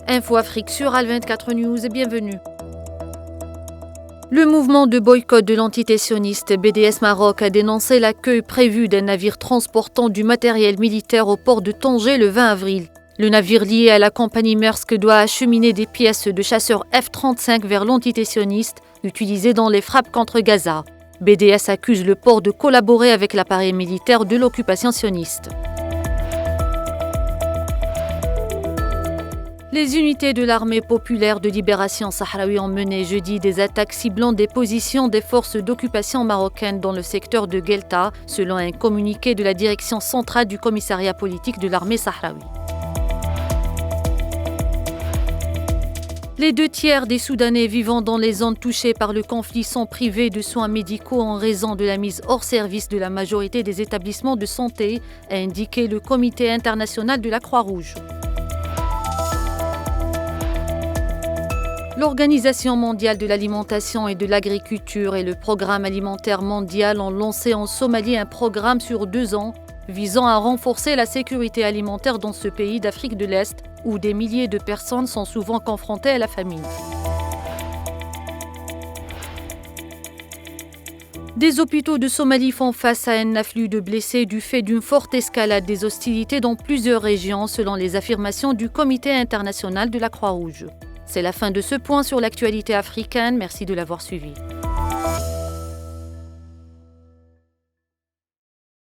Info Afrique sur Al24 News et bienvenue. Le mouvement de boycott de l'entité sioniste BDS Maroc a dénoncé l'accueil prévu d'un navire transportant du matériel militaire au port de Tanger le 20 avril. Le navire lié à la compagnie Maersk doit acheminer des pièces de chasseurs F-35 vers l'entité sioniste utilisées dans les frappes contre Gaza. BDS accuse le port de collaborer avec l'appareil militaire de l'occupation sioniste. Les unités de l'armée populaire de libération sahraoui ont mené jeudi des attaques ciblant des positions des forces d'occupation marocaines dans le secteur de Guelta, selon un communiqué de la direction centrale du commissariat politique de l'armée sahraoui. Les 2/3 des Soudanais vivant dans les zones touchées par le conflit sont privés de soins médicaux en raison de la mise hors service de la majorité des établissements de santé, a indiqué le Comité international de la Croix-Rouge. L'Organisation mondiale de l'alimentation et de l'agriculture et le Programme alimentaire mondial ont lancé en Somalie un programme sur 2 ans visant à renforcer la sécurité alimentaire dans ce pays d'Afrique de l'Est où des milliers de personnes sont souvent confrontées à la famine. Des hôpitaux de Somalie font face à un afflux de blessés du fait d'une forte escalade des hostilités dans plusieurs régions selon les affirmations du Comité international de la Croix-Rouge. C'est la fin de ce point sur l'actualité africaine. Merci de l'avoir suivi.